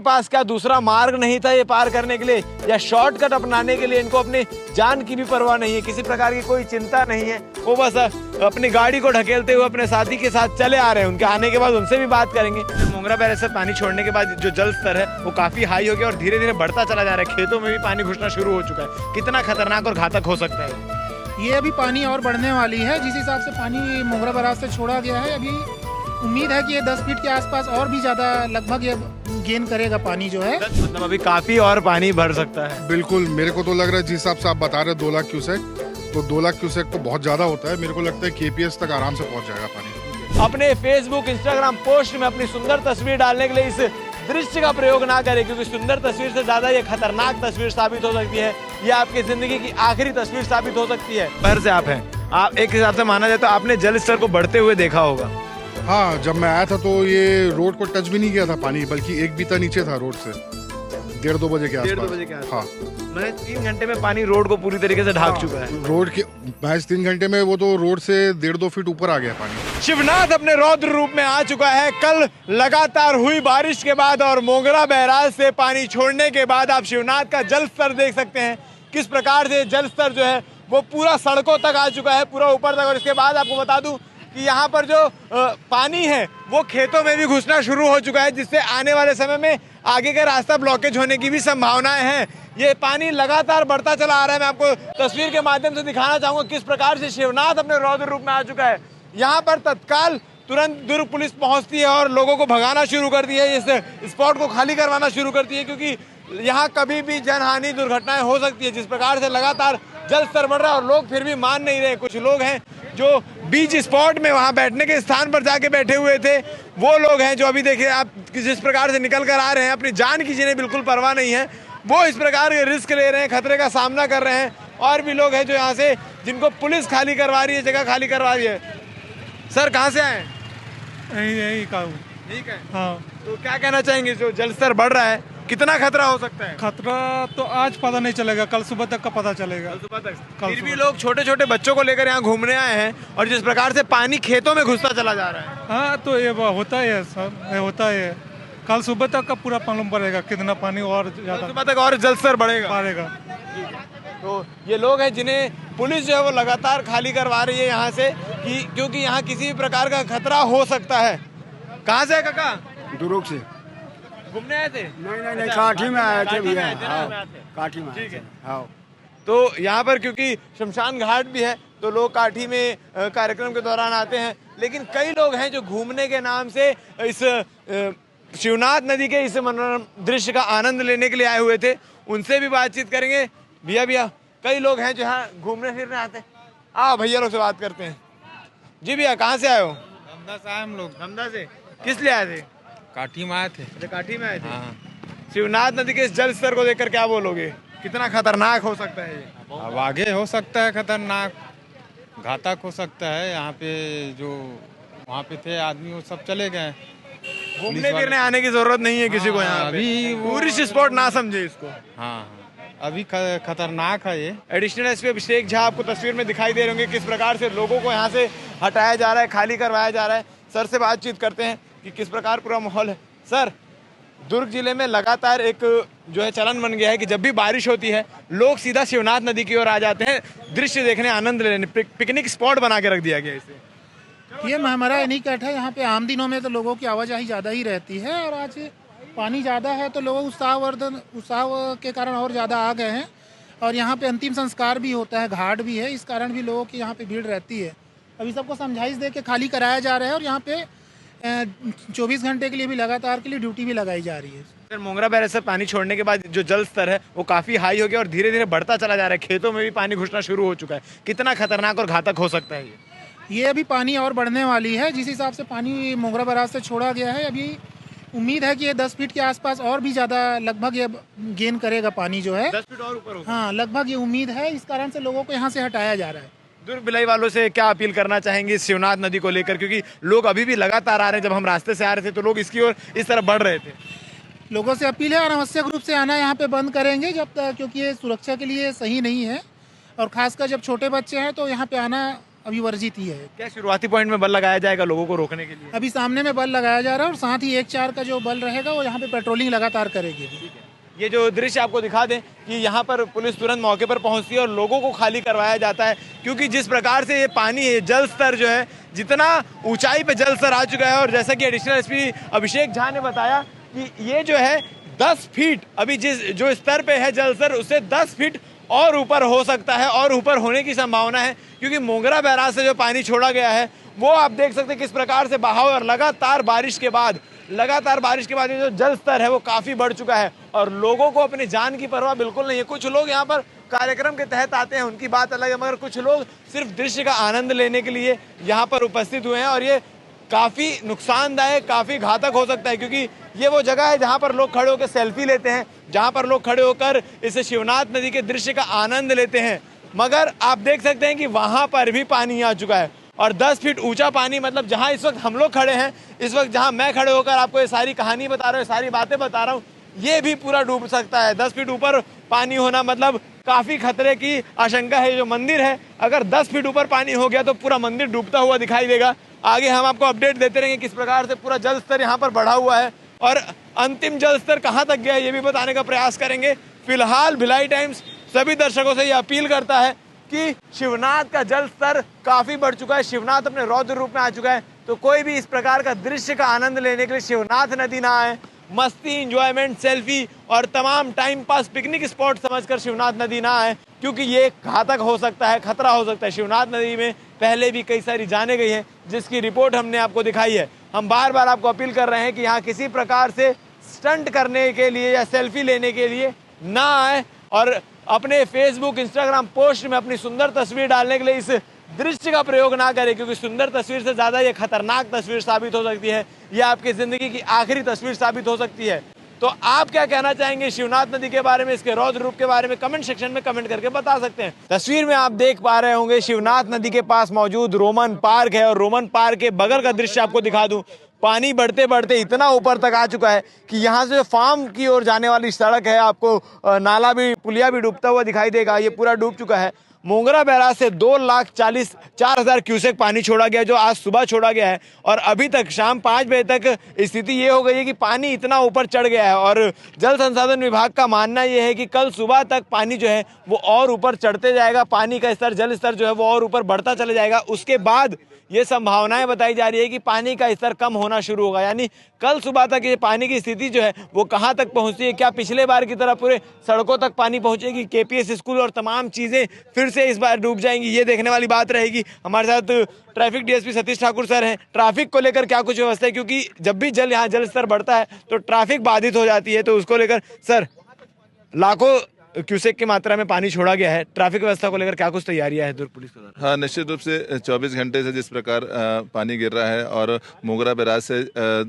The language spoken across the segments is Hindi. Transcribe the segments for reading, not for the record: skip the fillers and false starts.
पास क्या दूसरा मार्ग नहीं था ये पार करने के लिए, या शॉर्टकट अपनाने के लिए? इनको अपनी जान की भी परवाह नहीं है, किसी प्रकार की कोई चिंता नहीं है। वो बस अपनी गाड़ी को ढकेलते हुए अपने साथी के साथ चले आ रहे हैं। उनके आने के बाद उनसे भी बात करेंगे। मोंगरा बैरेज से पानी छोड़ने के बाद जो जल स्तर है वो काफी हाई हो गया और धीरे धीरे बढ़ता चला जा रहा है। खेतों में भी पानी घुसना शुरू हो चुका है। कितना खतरनाक और घातक हो सकता है ये? अभी पानी और बढ़ने वाली है। जिस हिसाब से पानी मोंगरा बैराज से छोड़ा गया है, अभी उम्मीद है कि ये 10 फीट के आसपास और भी ज़्यादा लगभग ये गेन करेगा पानी जो है। मतलब अभी काफी और पानी बढ़ सकता है। बिल्कुल, मेरे को तो लग रहा है जिस हिसाब से आप बता रहे हैं 2 लाख क्यूसेक, तो 2 लाख क्यूसेक तो बहुत ज़्यादा होता है। मेरे को लगता है केपीएस तक आराम से पहुंच जाएगा पानी। अपने फेसबुक इंस्टाग्राम पोस्ट में अपनी सुंदर तस्वीर डालने के लिए इस दृश्य का प्रयोग ना करें, क्योंकि सुंदर तस्वीर से ज्यादा ये खतरनाक तस्वीर साबित हो सकती है। ये आपकी जिंदगी की आखिरी तस्वीर साबित हो सकती है। शहर से आप हैं, आप एक हिसाब से माना जाए तो आपने जल स्तर को बढ़ते हुए देखा होगा। हाँ, जब मैं आया था तो ये रोड को टच भी नहीं किया था पानी, बल्कि 1 बीता नीचे था रोड से। 1:30-2 बजे के आसपास। हाँ, मैंने 3 घंटे में पानी रोड को पूरी तरीके से ढाक चुका है। रोड के महज 3 घंटे में वो तो रोड से 1.5-2 फीट ऊपर आ गया पानी। शिवनाथ अपने रौद्र रूप में आ चुका है। कल लगातार हुई बारिश के बाद और मोंगरा बैराज से पानी छोड़ने के बाद आप शिवनाथ का जल स्तर देख सकते हैं, किस प्रकार से जल स्तर जो है वो पूरा सड़कों तक आ चुका है, पूरा ऊपर तक। और इसके बाद आपको बता दूं कि यहाँ पर जो पानी है वो खेतों में भी घुसना शुरू हो चुका है, जिससे आने वाले समय में आगे का रास्ता ब्लॉकेज होने की भी संभावनाएं हैं। ये पानी लगातार बढ़ता चला आ रहा है। मैं आपको तस्वीर के माध्यम से दिखाना चाहूंगा किस प्रकार से शिवनाथ अपने रौद्र रूप में आ चुका है। यहाँ पर तत्काल तुरंत दुर्ग पुलिस पहुंचती है और लोगों को भगाना शुरू करती है, इस स्पॉट को खाली करवाना शुरू करती है, क्योंकि यहाँ कभी भी जनहानि दुर्घटनाएं हो सकती है। जिस प्रकार से लगातार जल स्तर बढ़ रहा है और लोग फिर भी मान नहीं रहे। कुछ लोग हैं जो बीच स्पॉट में वहां बैठने के स्थान पर जाके बैठे हुए थे, वो लोग हैं जो अभी देखिए आप जिस प्रकार से निकल कर आ रहे हैं, अपनी जान की जिन्हें बिल्कुल परवाह नहीं है, वो इस प्रकार के रिस्क ले रहे हैं, खतरे का सामना कर रहे हैं। और भी लोग हैं जो यहाँ से जिनको पुलिस खाली करवा रही है, जगह खाली करवा रही है। सर कहाँ से आए? यही का ठीक है। हाँ, तो क्या कहना चाहेंगे, जो जल स्तर बढ़ रहा है कितना खतरा हो सकता है? खतरा तो आज पता नहीं चलेगा, कल सुबह तक का पता चलेगा। सुबह तक फिर भी लोग छोटे छोटे बच्चों को लेकर यहाँ घूमने आए हैं और जिस प्रकार से पानी खेतों में घुसता चला जा रहा है। हाँ, तो ये होता है सर, ये होता है। कल सुबह तक का पूरा मालूम पड़ेगा कितना पानी और ज्यादा सुबह तक और जल स्तर बढ़ेगा। तो ये लोग हैं जिन्हें पुलिस जो है वो लगातार खाली करवा रही है यहाँ से, क्योंकि यहाँ किसी भी प्रकार का खतरा हो सकता है। कहाँ से है काका? दुरुक से। घूमने आए थे? नहीं, काठी में आए थे भैया। काठी में। ठीक है। हाँ, तो यहाँ पर क्योंकि शमशान घाट भी है तो लोग काठी में कार्यक्रम के दौरान आते हैं, लेकिन कई लोग हैं जो घूमने के नाम से इस शिवनाथ नदी के इस मनोरम दृश्य का आनंद लेने के लिए आए हुए थे। उनसे भी बातचीत करेंगे। भैया कई लोग हैं जो यहाँ घूमने फिरने आते हैं। आओ भैया लोग से बात करते हैं। जी भैया, कहाँ से आए हो? धमदा से आए हम लोग। धमदा से किस लिए आए थे? काठी में आए थे। अच्छा, काठी में आए थे। हाँ। शिवनाथ नदी के इस जल स्तर को देखकर क्या बोलोगे, कितना खतरनाक हो सकता है ये? अब आगे हो सकता है खतरनाक, घातक हो सकता है। यहाँ पे जो वहाँ पे थे आदमी वो सब चले गए। घूमने फिरने आने की जरूरत नहीं है किसी को यहाँ पे। अभी वो- टूरिस्ट स्पॉट ना समझे इसको। हाँ, अभी खतरनाक है ये। एडिशनल एसपी अभिषेक झा आपको तस्वीर में दिखाई दे रहे होंगे किस प्रकार से लोगों को यहाँ से हटाया जा रहा है, खाली करवाया जा रहा है। सर से बातचीत करते हैं कि किस प्रकार पूरा माहौल है। सर, दुर्ग जिले में लगातार एक जो है चलन बन गया है कि जब भी बारिश होती है लोग सीधा शिवनाथ नदी की ओर आ जाते हैं दृश्य देखने, आनंद लेने। पिकनिक स्पॉट बना के रख दिया गया इसे। ये हमारा एनी कट है। यहाँ पे आम दिनों में तो लोगों की आवाजाही ज़्यादा ही रहती है, और आज पानी ज़्यादा है तो लोग उत्साह के कारण और ज़्यादा आ गए हैं। और यहाँ पे अंतिम संस्कार भी होता है, घाट भी है, इस कारण भी लोगों की यहाँ पे भीड़ रहती है। अभी सबको समझाइश दे के खाली कराया जा रहा है और यहाँ पे 24 घंटे के लिए भी लगातार के लिए ड्यूटी भी लगाई जा रही है। सर, मोंगरा बैरेज से पानी छोड़ने के बाद जो जल स्तर है वो काफी हाई हो गया और धीरे धीरे बढ़ता चला जा रहा है। खेतों में भी पानी घुसना शुरू हो चुका है। कितना खतरनाक और घातक हो सकता है ये अभी पानी और बढ़ने वाली है। जिस हिसाब से पानी मोंगरा बैराज से छोड़ा गया है, अभी उम्मीद है कि ये 10 फीट के आसपास और भी ज़्यादा लगभग ये गेन करेगा पानी जो है। 10 फीट और ऊपर होगा। हाँ, लगभग ये उम्मीद है। इस कारण से लोगों को यहाँ से हटाया जा रहा है। दुर्ग भिलाई वालों से क्या अपील करना चाहेंगे इस शिवनाथ नदी को लेकर, क्योंकि लोग अभी भी लगातार आ रहे हैं। जब हम रास्ते से आ रहे थे तो लोग इसकी ओर इस तरफ बढ़ रहे थे। लोगों से अपील है, अनावश्यक रूप से आना यहाँ पे बंद करेंगे जब तक, क्योंकि ये सुरक्षा के लिए सही नहीं है। और खासकर जब छोटे बच्चे हैं तो यहाँ पे आना अभी वर्जित ही है। क्या शुरुआती पॉइंट में बल लगाया जाएगा लोगों को रोकने के लिए? अभी सामने में बल लगाया जा रहा है और साथ ही 1-4 का जो बल रहेगा वो यहाँ पे पेट्रोलिंग लगातार करेगी। ये जो दृश्य आपको दिखा दें कि यहाँ पर पुलिस तुरंत मौके पर पहुँचती है और लोगों को खाली करवाया जाता है, क्योंकि जिस प्रकार से ये पानी है, जल स्तर जो है, जितना ऊंचाई पे जल स्तर आ चुका है, और जैसा कि एडिशनल एसपी अभिषेक झा ने बताया कि ये जो है 10 फीट अभी जो स्तर पे है जल स्तर, उससे 10 फीट और ऊपर हो सकता है और ऊपर होने की संभावना है, क्योंकि मोगरा बैराज से जो पानी छोड़ा गया है वो आप देख सकते हैं किस प्रकार से बहाव, और लगातार बारिश के बाद ये जो जल स्तर है वो काफ़ी बढ़ चुका है और लोगों को अपनी जान की परवाह बिल्कुल नहीं है। कुछ लोग यहाँ पर कार्यक्रम के तहत आते हैं, उनकी बात अलग है, मगर कुछ लोग सिर्फ दृश्य का आनंद लेने के लिए यहाँ पर उपस्थित हुए हैं और ये काफ़ी नुकसानदायक, काफ़ी घातक हो सकता है, क्योंकि ये वो जगह है जहाँ पर लोग खड़े होकर सेल्फी लेते हैं, जहाँ पर लोग खड़े होकर इस शिवनाथ नदी के दृश्य का आनंद लेते हैं। मगर आप देख सकते हैं कि वहाँ पर भी पानी आ चुका है और 10 फीट ऊंचा पानी, मतलब जहाँ इस वक्त हम लोग खड़े हैं, इस वक्त जहाँ मैं खड़े होकर आपको ये सारी कहानी बता रहा हूँ, सारी बातें बता रहा हूँ, ये भी पूरा डूब सकता है। 10 फीट ऊपर पानी होना मतलब काफ़ी खतरे की आशंका है। जो मंदिर है, अगर 10 फीट ऊपर पानी हो गया तो पूरा मंदिर डूबता हुआ दिखाई देगा। आगे हम आपको अपडेट देते रहेंगे किस प्रकार से पूरा जल स्तर यहाँ पर बढ़ा हुआ है और अंतिम जल स्तर कहाँ तक गया है ये भी बताने का प्रयास करेंगे। फिलहाल भिलाई टाइम्स सभी दर्शकों से ये अपील करता है कि शिवनाथ का जल स्तर काफ़ी बढ़ चुका है, शिवनाथ अपने रौद्र रूप में आ चुका है, तो कोई भी इस प्रकार का दृश्य का आनंद लेने के लिए शिवनाथ नदी ना आए। मस्ती, इंजॉयमेंट, सेल्फी और तमाम टाइम पास पिकनिक स्पॉट समझकर शिवनाथ नदी ना आए, क्योंकि ये घातक हो सकता है, खतरा हो सकता है। शिवनाथ नदी में पहले भी कई सारी जानें गई हैं, जिसकी रिपोर्ट हमने आपको दिखाई है। हम बार बार आपको अपील कर रहे हैं कि यहाँ किसी प्रकार से स्टंट करने के लिए या सेल्फी लेने के लिए ना आए और अपने फेसबुक, इंस्टाग्राम पोस्ट में अपनी सुंदर तस्वीर डालने के लिए इस दृश्य का प्रयोग ना करें, क्योंकि सुंदर तस्वीर से ज़्यादा ये खतरनाक तस्वीर साबित हो सकती है, यह आपकी ज़िंदगी की आखिरी तस्वीर साबित हो सकती है। तो आप क्या कहना चाहेंगे शिवनाथ नदी के बारे में, इसके रौद्र रूप के बारे में? कमेंट सेक्शन में कमेंट करके बता सकते हैं। तस्वीर में आप देख पा रहे होंगे शिवनाथ नदी के पास मौजूद रोमन पार्क है और रोमन पार्क के बगल का दृश्य आपको दिखा दूं। पानी बढ़ते बढ़ते इतना ऊपर तक आ चुका है कि यहाँ से फार्म की ओर जाने वाली सड़क है, आपको नाला भी, पुलिया भी डूबता हुआ दिखाई देगा, ये पूरा डूब चुका है। मोगरा बैराज से 2,40,04,000 क्यूसेक पानी छोड़ा गया, जो आज सुबह छोड़ा गया है और अभी तक शाम 5 बजे तक स्थिति ये हो गई है कि पानी इतना ऊपर चढ़ गया है और जल संसाधन विभाग का मानना ये है कि कल सुबह तक पानी जो है वो और ऊपर चढ़ते जाएगा, पानी का स्तर, जल स्तर जो है वो और ऊपर बढ़ता चला जाएगा। उसके बाद ये संभावनाएं बताई जा रही है कि पानी का स्तर कम होना शुरू होगा, यानी कल सुबह तक ये पानी की स्थिति जो है वो कहाँ तक पहुँचती है, क्या पिछले बार की तरह पूरे सड़कों तक पानी पहुँचेगी, केपीएस स्कूल और तमाम चीज़ें फिर से इस बार डूब जाएंगी, ये देखने वाली बात रहेगी। हमारे साथ traffic DSP Satish Thakur sir हैं। ट्रैफिक को लेकर क्या कुछ व्यवस्था है, क्योंकि जब भी यहाँ जल स्तर बढ़ता है तो ट्रैफिक बाधित हो जाती है, तो उसको लेकर सर लाखों क्यूसेक की मात्रा में पानी छोड़ा गया है, ट्रैफिक व्यवस्था को लेकर क्या कुछ तैयारियां है दुर्ग पुलिस द्वारा? हाँ, निश्चित रूप से 24 घंटे से जिस प्रकार पानी गिर रहा है और मोगरा बैराज से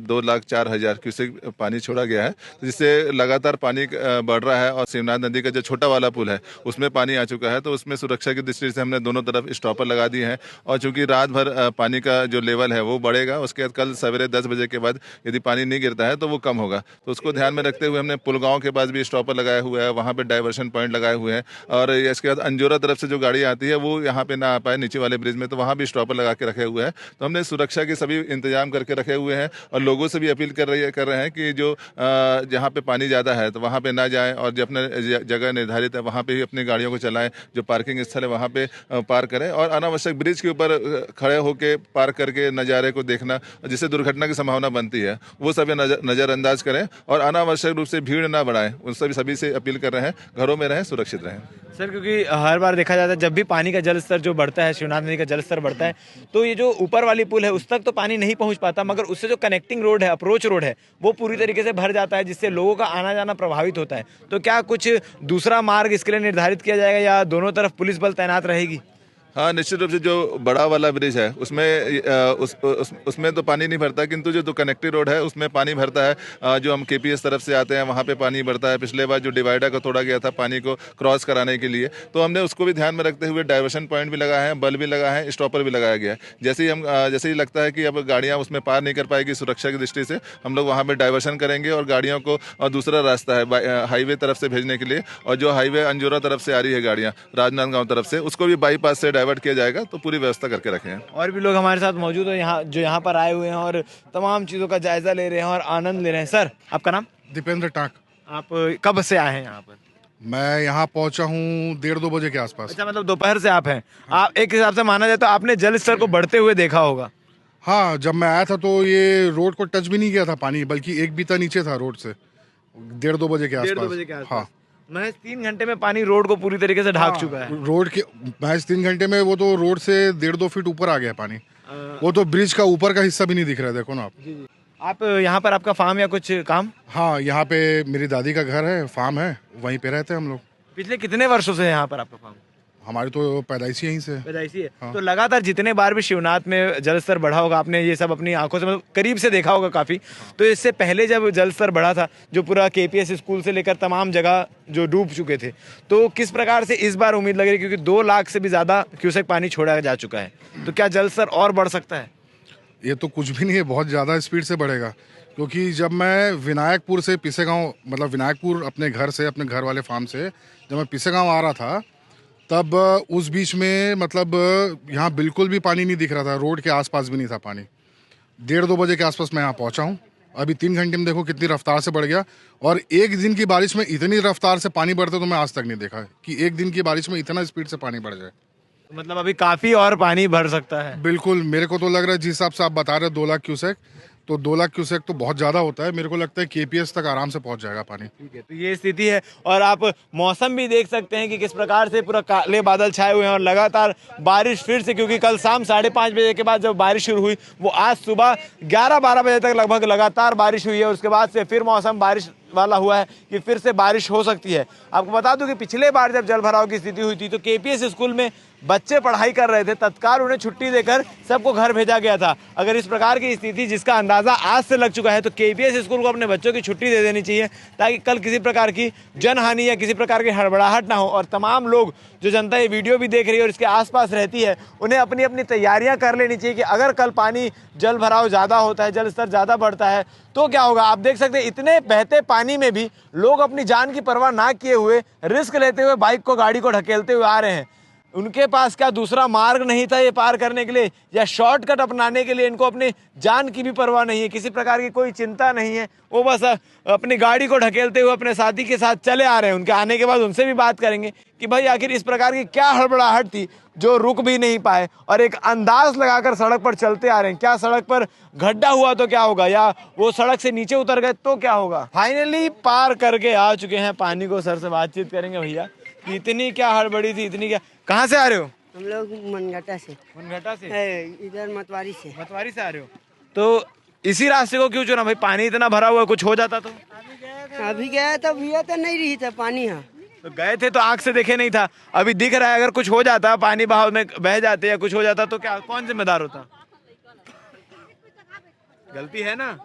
2,04,000 क्यूसेक पानी छोड़ा गया है, जिससे लगातार पानी बढ़ रहा है और शिवनाथ नदी का जो छोटा वाला पुल है उसमें पानी आ चुका है, तो उसमें सुरक्षा की दृष्टि से हमने दोनों तरफ स्टॉपर लगा दिए हैं और चूंकि रात भर पानी का जो लेवल है वो बढ़ेगा, उसके बाद कल सवेरे 10 बजे के बाद यदि पानी नहीं गिरता है तो वो कम होगा, तो उसको ध्यान में रखते हुए हमने पुलगांव के पास भी स्टॉपर लगाया हुआ है, वहाँ पर डाइवर्शन पॉइंट लगाए हुए हैं और इसके बाद अंजोरा तरफ से जो गाड़ी आती है वो यहाँ पे ना आ पाए नीचे वाले ब्रिज में, तो वहाँ भी स्टॉपर लगा के रखे हुए हैं। तो हमने सुरक्षा के सभी इंतजाम करके रखे हुए हैं और लोगों से भी अपील कर रहे हैं कि जो जहाँ पे पानी ज़्यादा है तो वहाँ पे ना जाएं और जो अपने जगह निर्धारित है वहाँ पे ही अपनी गाड़ियों को चलाएं, जो पार्किंग स्थल है वहाँ पे पार्क करें और अनावश्यक ब्रिज के ऊपर खड़े होकर पार्क करके नज़ारे को देखना जिससे दुर्घटना की संभावना बनती है वो सभी नज़रअंदाज करें और अनावश्यक रूप से भीड़ ना बढ़ाएं। उन सभी से अपील कर रहे हैं, घरों में रहें, सुरक्षित रहें। सर, क्योंकि हर बार देखा जाता है जब भी पानी का जल स्तर जो बढ़ता है, शिवनाथ नदी का जल स्तर बढ़ता है, तो ये जो ऊपर वाली पुल है उस तक तो पानी नहीं पहुंच पाता, मगर उससे जो कनेक्टिंग रोड है, अप्रोच रोड है, वो पूरी तरीके से भर जाता है, जिससे लोगों का आना जाना प्रभावित होता है। तो क्या कुछ दूसरा मार्ग इसके लिए निर्धारित किया जाएगा या दोनों तरफ पुलिस बल तैनात रहेगी? हाँ, निश्चित रूप से जो बड़ा वाला ब्रिज है उसमें तो पानी नहीं भरता, किंतु जो कनेक्टिव रोड है उसमें पानी भरता है। जो हम केपीएस तरफ से आते हैं वहाँ पे पानी भरता है। पिछले बार जो डिवाइडर को तोड़ा गया था पानी को क्रॉस कराने के लिए, तो हमने उसको भी ध्यान में रखते हुए डाइवर्शन पॉइंट भी लगाए हैं, बल भी लगा है, स्टॉपर भी लगाया गया है। जैसे ही लगता है कि अब गाड़ियाँ उसमें पार नहीं कर पाएगी सुरक्षा की दृष्टि से, हम लोग वहाँ पर डाइवर्शन करेंगे और गाड़ियों को दूसरा रास्ता है हाईवे तरफ से भेजने के लिए, और जो हाईवे अंजोरा तरफ से आ रही है गाड़ियाँ राजनांदगांव तरफ से, उसको भी बाईपास से डाइवर्ट किया जाएगा, तो पूरी व्यवस्था करके रखे हैं। और भी लोग हमारे साथ मौजूद है यहाँ, जो यहाँ पर आए हुए हैं और तमाम चीज़ों का जायजा ले रहे हैं और आनंद ले रहे हैं। सर, आपका नाम? दीपेंद्र टाक। आप कब से आए हैं यहाँ पर? मैं यहाँ पहुँचा हूँ 1:30-2 बजे के आसपास। अच्छा, मतलब दोपहर से आप हैं। आप एक हिसाब से माना जाए तो आपने जल स्तर को बढ़ते हुए देखा होगा। हाँ, जब मैं आया था तो ये रोड को टच भी नहीं किया था पानी, बल्कि 1 बीता नीचे था रोड से 1:30-2 बजे के 1:30-2 आसपास। बजे के आसपास। हाँ, महज 3 घंटे में पानी रोड को पूरी तरीके से ढाक चुका है। रोड के महज 3 घंटे में वो तो रोड से 1.5-2 फीट ऊपर आ गया पानी। वो तो ब्रिज का ऊपर का हिस्सा भी नहीं दिख रहा है, देखो ना आप। जी जी। आप यहाँ पर आपका फार्म या कुछ काम? हाँ, यहाँ पे मेरी दादी का घर है, फार्म है, वहीं पे रहते हैं हम लोग। पिछले कितने वर्षों से है यहाँ पर आपका फार्म? हमारी तो पैदाइश यहीं से है। पैदाइशी है। हाँ। तो लगातार जितने बार भी शिवनाथ में जल स्तर बढ़ा होगा, आपने ये सब अपनी आंखों से मतलब करीब से देखा होगा काफी। तो इससे पहले जब जल स्तर बढ़ा था, जो पूरा केपीएस स्कूल से लेकर तमाम जगह जो डूब चुके थे, तो किस प्रकार से इस बार उम्मीद लग रही है? क्योंकि 2 लाख से भी ज्यादा क्यूसेक पानी छोड़ा जा चुका है, तो क्या जल स्तर और बढ़ सकता है? ये तो कुछ भी नहीं है, बहुत ज़्यादा स्पीड से बढ़ेगा। क्योंकि जब मैं विनायकपुर से पिसेगांव, मतलब विनायकपुर अपने घर से, अपने घर वाले फार्म से जब मैं पिसेगांव आ रहा था, तब उस बीच में मतलब यहाँ बिल्कुल भी पानी नहीं दिख रहा था, रोड के आसपास भी नहीं था पानी। 1:30-2 बजे के आसपास मैं यहाँ पहुँचा हूँ। अभी 3 घंटे में देखो कितनी रफ्तार से बढ़ गया। और एक दिन की बारिश में इतनी रफ्तार से पानी बढ़ते तो मैं आज तक नहीं देखा कि एक दिन की बारिश में इतना स्पीड से पानी बढ़ जाए। तो मतलब अभी काफी और पानी भर सकता है। बिल्कुल, मेरे को तो लग रहा है जिस हिसाब से आप बता रहे हैं 2 लाख क्यूसेक, तो 2 लाख क्यूसेक तो बहुत ज़्यादा होता है। मेरे को लगता है केपीएस तक आराम से पहुंच जाएगा पानी। ठीक है, तो ये स्थिति है। और आप मौसम भी देख सकते हैं कि किस प्रकार से पूरा काले बादल छाए हुए हैं और लगातार बारिश फिर से, क्योंकि कल शाम 5:30 बजे के बाद जब बारिश शुरू हुई, वो आज सुबह 11-12 बजे तक लगभग लगातार बारिश हुई है। उसके बाद से फिर मौसम बारिश वाला हुआ है कि फिर से बारिश हो सकती है। आपको बता दूं कि पिछले बार जब जल भराव की स्थिति हुई थी तो केपीएस स्कूल में बच्चे पढ़ाई कर रहे थे, तत्काल उन्हें छुट्टी देकर सबको घर भेजा गया था। अगर इस प्रकार की स्थिति जिसका अंदाजा आज से लग चुका है, तो केपीएस स्कूल को अपने बच्चों की छुट्टी दे देनी चाहिए, ताकि कल किसी प्रकार की जनहानि या किसी प्रकार की हड़बड़ाहट ना हो। और तमाम लोग, जो जनता ये वीडियो भी देख रही है और इसके आसपास रहती है, उन्हें अपनी अपनी तैयारियां कर लेनी चाहिए कि अगर कल पानी जल भराव ज़्यादा होता है, जल स्तर ज़्यादा बढ़ता है, तो क्या होगा। आप देख सकते हैं इतने बहते पानी में भी लोग अपनी जान की परवाह ना किए हुए, रिस्क लेते हुए बाइक को, गाड़ी को ढकेलते हुए आ रहे हैं। उनके पास क्या दूसरा मार्ग नहीं था ये पार करने के लिए, या शॉर्टकट अपनाने के लिए? इनको अपनी जान की भी परवाह नहीं है, किसी प्रकार की कोई चिंता नहीं है। वो बस अपनी गाड़ी को ढकेलते हुए अपने साथी के साथ चले आ रहे हैं। उनके आने के बाद उनसे भी बात करेंगे कि भाई आखिर इस प्रकार की क्या हड़बड़ाहट थी जो रुक भी नहीं पाए और एक अंदाज लगाकर सड़क पर चलते आ रहे हैं। क्या सड़क पर गड्ढा हुआ तो क्या होगा, या वो सड़क से नीचे उतर गए तो क्या होगा। फाइनली पार करके आ चुके हैं पानी को। सर से बातचीत करेंगे भैया कि इतनी क्या हड़बड़ी थी, इतनी क्या। कहाँ से आ रहे हो? हम लोग मनगटा से। मनघटा से? इधर मतवारी से। मतवारी से आ रहे हो? तो इसी रास्ते को क्यों चुना भाई? पानी इतना भरा हुआ है, कुछ हो जाता तो? अभी गया तो भैया तो नहीं रही था पानी। यहाँ तो गए थे तो आंख से देखे नहीं था, अभी दिख रहा है। अगर कुछ हो जाता, पानी बहाव में बह जाते या कुछ हो जाता तो क्या, कौन जिम्मेदार होता? गलती है ना।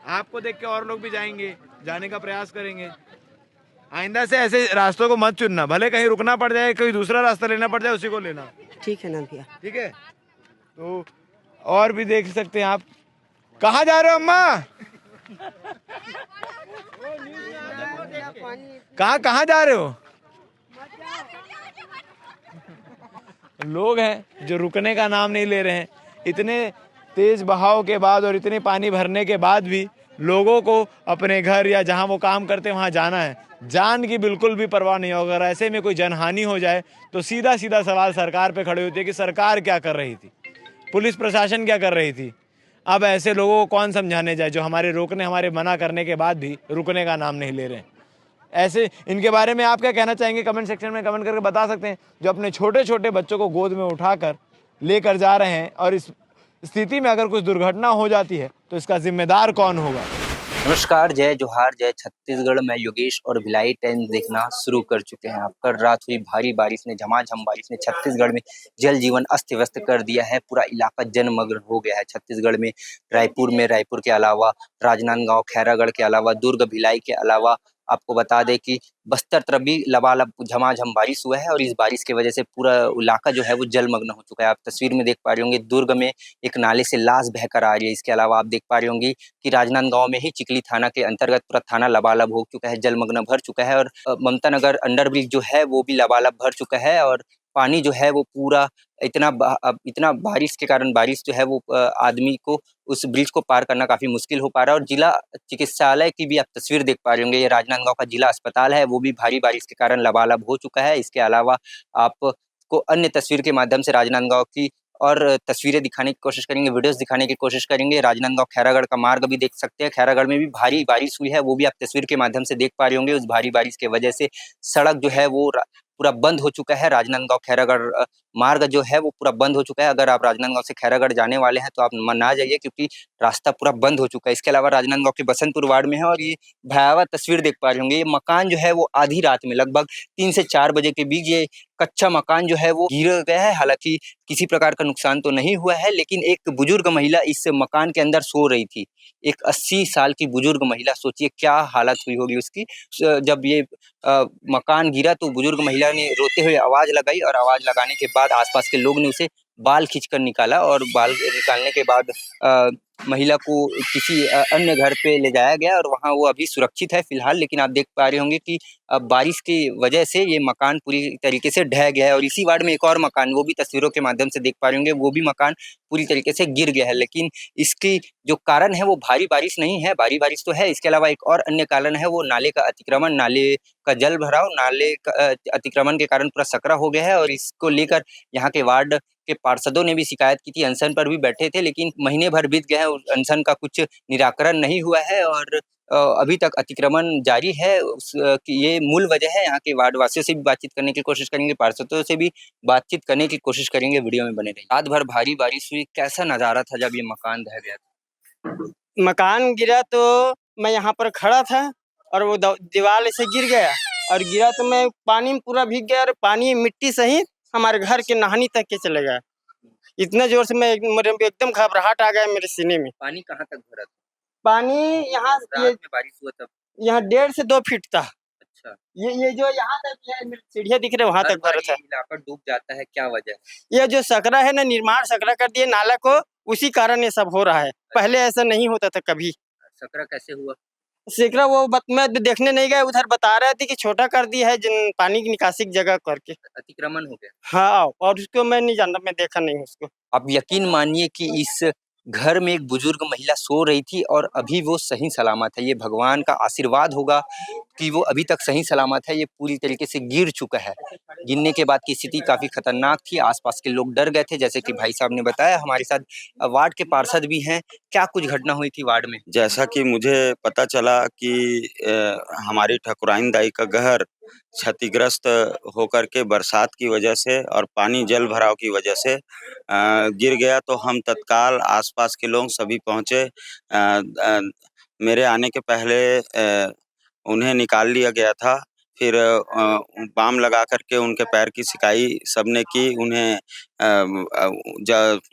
आपको देख के और लोग भी जाएंगे, जाने का प्रयास करेंगे। आइंदा से ऐसे रास्तों को मत चुनना, भले कहीं रुकना पड़ जाए, कोई दूसरा रास्ता लेना पड़ जाए, उसी को लेना। ठीक है ना भैया? ठीक है। तो और भी देख सकते हैं आप। कहाँ जा रहे हो अम्मा? कहाँ जा रहे हो? लोग हैं जो रुकने का नाम नहीं ले रहे हैं। इतने तेज बहाव के बाद और इतने पानी भरने के बाद भी लोगों को अपने घर या जहां वो काम करते हैं वहां जाना है। जान की बिल्कुल भी परवाह नहीं होगा। अगर ऐसे में कोई जनहानि हो जाए तो सीधा सीधा सवाल सरकार पे खड़े होते हैं कि सरकार क्या कर रही थी, पुलिस प्रशासन क्या कर रही थी। अब ऐसे लोगों को कौन समझाने जाए जो हमारे रोकने, हमारे मना करने के बाद भी रुकने का नाम नहीं ले रहे हैं। ऐसे इनके बारे में आप क्या कहना चाहेंगे? कमेंट सेक्शन में कमेंट करके बता सकते हैं। जो अपने छोटे छोटे बच्चों को गोद में उठाकर लेकर जा रहे हैं और इस स्थिति में अगर कुछ दुर्घटना हो जाती है तो इसका जिम्मेदार कौन होगा। नमस्कार, जय जोहार, जय छत्तीसगढ़। मैं योगेश और भिलाई टाइम्स देखना शुरू कर चुके हैं। कल रात हुई भारी बारिश ने, झमाझम बारिश ने छत्तीसगढ़ में जल जीवन अस्त व्यस्त कर दिया है। पूरा इलाका जलमग्न हो गया है। छत्तीसगढ़ में रायपुर के अलावा राजनांदगांव, खैरागढ़ के अलावा दुर्ग, भिलाई के अलावा आपको बता दें कि बस्तर तरफ भी लबालब झमाझम बारिश हुआ है और इस बारिश की वजह से पूरा इलाका जो है वो जलमग्न हो चुका है। आप तस्वीर में देख पा रहे होंगे दुर्ग में एक नाले से लाश बहकर आ रही है। इसके अलावा आप देख पा रहे होंगे कि राजनांदगांव में ही चिकली थाना के अंतर्गत पूरा थाना लबालब हो चुका है, जलमग्न भर चुका है। और ममता नगर अंडरब्रिज जो है वो भी लबालब भर चुका है और पानी जो है वो पूरा इतना बारिश के कारण बारिश जो है वो आदमी को उस ब्रिज को पार करना काफी मुश्किल हो पा रहा है। और जिला चिकित्सालय की भी आप तस्वीर देख पा रहे होंगे, ये राजनांदगांव का जिला अस्पताल है, वो भी भारी बारिश के कारण लबालब हो चुका है। इसके अलावा आपको अन्य तस्वीर के माध्यम से राजनांदगांव की और तस्वीरें दिखाने की कोशिश करेंगे, वीडियोस दिखाने की कोशिश करेंगे। राजनांदगांव खैरागढ़ का मार्ग भी देख सकते हैं, खैरागढ़ में भी भारी बारिश हुई है, वो भी आप तस्वीर के माध्यम से देख पा रहे होंगे। उस भारी बारिश की वजह से सड़क जो है वो पूरा बंद हो चुका है। राजनांदगांव खैरागढ़ मार्ग जो है वो पूरा बंद हो चुका है। अगर आप राजनांदगांव से खैरागढ़ जाने वाले हैं तो आप ना जाइए, क्योंकि रास्ता पूरा बंद हो चुका है। इसके अलावा राजनांदगांव के बसंतपुर वार्ड में है, और ये भयावह तस्वीर देख पा रहे होंगे। ये मकान जो है वो आधी रात में लगभग 3 से 4 बजे के बीच ये कच्चा मकान जो है वो गिर गया है। हालांकि किसी प्रकार का नुकसान तो नहीं हुआ है, लेकिन एक बुजुर्ग महिला इस मकान के अंदर सो रही थी। एक 80 साल की बुजुर्ग महिला, सोचिए क्या हालत हुई होगी उसकी। जब ये मकान गिरा तो बुजुर्ग महिला ने रोते हुए आवाज लगाई, और आवाज लगाने के बाद आसपास के लोग ने उसे बाल खींचकर निकाला, और बाल निकालने के बाद महिला को किसी अन्य घर पे ले जाया गया, और वहाँ वो अभी सुरक्षित है फिलहाल। लेकिन आप देख पा रहे होंगे कि बारिश की वजह से ये मकान पूरी तरीके से ढह गया है। और इसी वार्ड में एक और मकान, वो भी तस्वीरों के माध्यम से देख पा रहे होंगे, वो भी मकान पूरी तरीके से गिर गया है। लेकिन इसकी जो कारण है वो भारी बारिश नहीं है, भारी बारिश तो है, इसके अलावा एक और अन्य कारण है, वो नाले का अतिक्रमण, नाले का जल भराव, नाले का अतिक्रमण के कारण पूरा सकरा हो गया है। और इसको लेकर यहाँ के वार्ड के पार्षदों ने भी शिकायत की थी, अनशन पर भी बैठे थे, लेकिन महीने भर बीत गए हैं, उस अनशन का कुछ निराकरण नहीं हुआ है, और अभी तक अतिक्रमण जारी है। कि ये मूल वजह है। यहाँ के वार्ड वासियों से भी बातचीत करने की कोशिश करेंगे, पार्षदों से भी बातचीत करने की कोशिश करेंगे। वीडियो में बने रहिए। रात भर भारी बारिश हुई, कैसा नजारा था जब ये मकान ढह गया था? मकान गिरा तो मैं यहाँ पर खड़ा था, और वो दीवार ऐसे गिर गया, और गिरा तो मैं पानी में पूरा भीग गया, और पानी मिट्टी सहित हमारे घर के नहानी तक के चले गया। इतना जोर से मेरे एकदम घबराहट आ गया मेरे सीने में। पानी कहाँ तक भरा था? पानी यहाँ रात में बारिश हुआ तब? यहाँ 1.5 से 2 फीट था। अच्छा, ये जो यहाँ तक है, मेरे सीढ़ियाँ दिख रहे वहां हर तक भरा बार था। ये इलाका डूब जाता है, क्या वजह है? ये जो सकरा है ना, निर्माण सकरा कर दिए नाला को, उसी कारण ये सब हो रहा है। पहले ऐसा नहीं होता था कभी। सकरा कैसे हुआ? सकरा मैं देखने नहीं गया, उधर बता रहे थे कि छोटा कर दिया है, जिन पानी की निकासी की जगह करके। अतिक्रमण हो गया? हाँ, और उसको मैं नहीं जानता, मैं देखा नहीं उसको। आप यकीन मानिए कि इस घर में एक बुजुर्ग महिला सो रही थी, और अभी वो सही सलामत है। ये भगवान का आशीर्वाद होगा कि वो अभी तक सही सलामत है। ये पूरी तरीके से गिर चुका है। गिरने के बाद की स्थिति काफी खतरनाक थी, आसपास के लोग डर गए थे, जैसे कि भाई साहब ने बताया। हमारे साथ वार्ड के पार्षद भी हैं। क्या कुछ घटना हुई थी वार्ड में? जैसा कि मुझे पता चला कि हमारी ठकुराइन दाई का घर क्षतिग्रस्त होकर के बरसात की वजह से और पानी जल भराव की वजह से गिर गया, तो हम तत्काल आसपास के लोग सभी पहुँचे। मेरे आने के पहले उन्हें निकाल लिया गया था। फिर बाम लगा कर के उनके पैर की सिकाई सबने की। उन्हें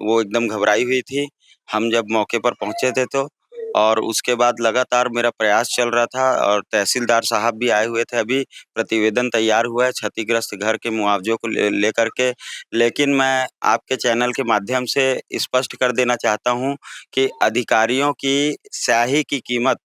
वो एकदम घबराई हुई थी। हम जब मौके पर पहुँचे थे तो, और उसके बाद लगातार मेरा प्रयास चल रहा था, और तहसीलदार साहब भी आए हुए थे। अभी प्रतिवेदन तैयार हुआ है क्षतिग्रस्त घर के मुआवजे को लेकर के। लेकिन मैं आपके चैनल के माध्यम से स्पष्ट कर देना चाहता हूँ कि अधिकारियों की स्याही की कीमत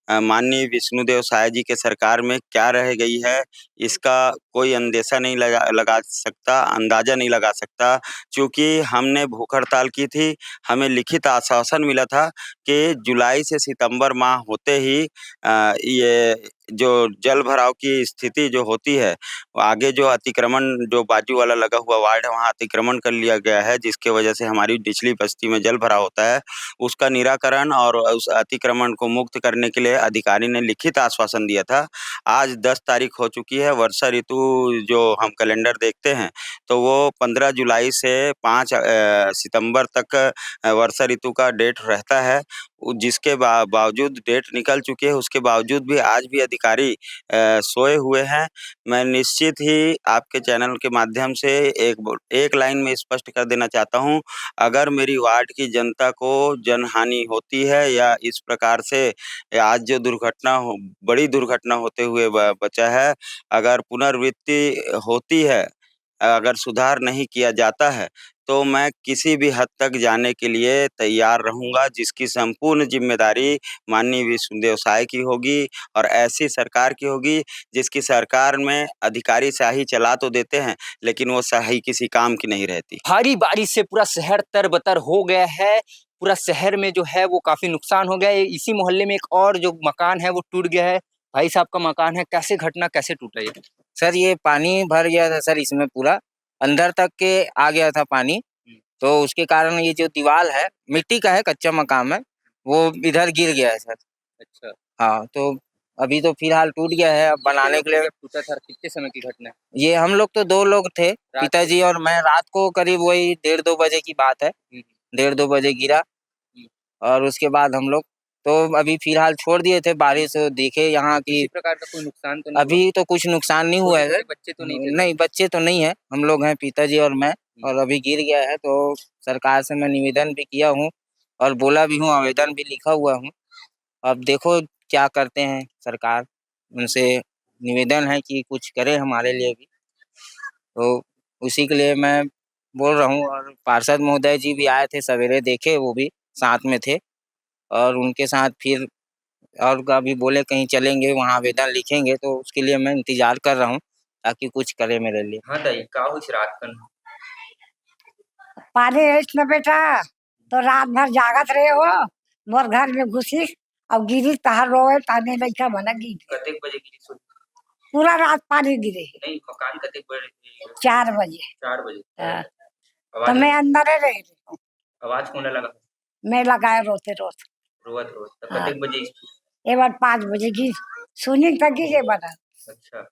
माननीय विष्णुदेव साय जी के सरकार में क्या रह गई है, इसका कोई अंदेशा नहीं लगा सकता, अंदाजा नहीं लगा सकता। क्योंकि हमने भूख हड़ताल की थी, हमें लिखित आश्वासन मिला था कि जुलाई से सितंबर माह होते ही ये जो जल भराव की स्थिति जो होती है, आगे जो अतिक्रमण जो बाजू वाला लगा हुआ वार्ड है वहाँ अतिक्रमण कर लिया गया है, जिसके वजह से हमारी निचली बस्ती में जल भराव होता है। उसका निराकरण और उस अतिक्रमण को मुक्त करने के लिए अधिकारी ने लिखित आश्वासन दिया था। आज 10 तारीख हो चुकी है। वर्षा ऋतु जो हम कैलेंडर देखते हैं तो वो 15 जुलाई से 5 सितंबर तक वर्षा ऋतु का डेट रहता है। जिसके बावजूद डेट निकल चुकी है, उसके बावजूद भी आज भी अधिकारी सोए हुए हैं। मैं निश्चित ही आपके चैनल के माध्यम से एक लाइन में स्पष्ट कर देना चाहता हूँ, अगर मेरी वार्ड की जनता को जनहानि होती है या इस प्रकार से आज जो बड़ी दुर्घटना होते हुए बचा है, अगर पुनर्वृत्ति होती है अगर सुधार नहीं किया जाता है तो मैं किसी भी हद तक जाने के लिए तैयार रहूँगा, जिसकी संपूर्ण ज़िम्मेदारी माननीय विष्णुदेव साय की होगी और ऐसी सरकार की होगी जिसकी सरकार में अधिकारी शाही चला तो देते हैं, लेकिन वो शाही किसी काम की नहीं रहती। भारी बारिश से पूरा शहर तरबतर हो गया है। पूरा शहर में जो है वो काफी नुकसान हो गया है। इसी मोहल्ले में एक और जो मकान है वो टूट गया है। भाई साहब का मकान है, कैसे घटना कैसे टूटा ये? सर ये पानी भर गया था सर, इसमें पूरा अंदर तक के आ गया था पानी, तो उसके कारण ये जो दीवार है मिट्टी का है, कच्चा मकान है, वो इधर गिर गया है सर। अच्छा, हाँ, तो अभी तो फिलहाल टूट गया है। अब बनाने के लिए टूटा था, कितने समय की घटना है? ये हम लोग तो 2 लोग थे, पिताजी और मैं। रात को करीब वही 1:30-2 बजे की बात है। 1:30-2 बजे गिरा और उसके बाद हम लोग तो अभी फिलहाल छोड़ दिए थे। बारिश देखे यहाँ की किसी प्रकार का कोई नुकसान तो नहीं अभी तो कुछ नुकसान नहीं हुआ है सर। बच्चे तो नहीं थे? नहीं, बच्चे तो नहीं है, हम लोग हैं पिताजी और मैं। और अभी गिर गया है तो सरकार से मैं निवेदन भी किया हूँ और बोला भी हूँ, आवेदन भी लिखा हुआ हूँ। अब देखो क्या करते हैं सरकार, उनसे निवेदन है कि कुछ करे हमारे लिए भी। तो उसी के लिए मैं बोल रहा हूँ। और पार्षद महोदय जी भी आए थे सवेरे, देखे वो भी साथ में थे और उनके साथ फिर और कभी बोले कहीं चलेंगे वहाँ आवेदन लिखेंगे, तो उसके लिए मैं इंतजार कर रहा हूँ ताकि कुछ करे मेरे लिए। हाँ दाई, का हुई रात कन? पानी इसमें बेटा तो रात भर जागत रहे हो, मोर घर में घुसी और गिरी तहर रोए ताने लइका बना गिरी। कतेक बजे गिरी सुन? पूरा रात पानी गिरे। नहीं, मकान कतेक बजे? 4 बजे। 4 बजे। हाँ। तो आवाज मैं अंदर ही रही हूँ। आवाज कौन लगा? मैं लगाए रोते रोते। रोवत रोवत। तो हाँ। कतेक बजे? एक बार 5 बजे गिर सुनी तक गिरे बना। अच्छा।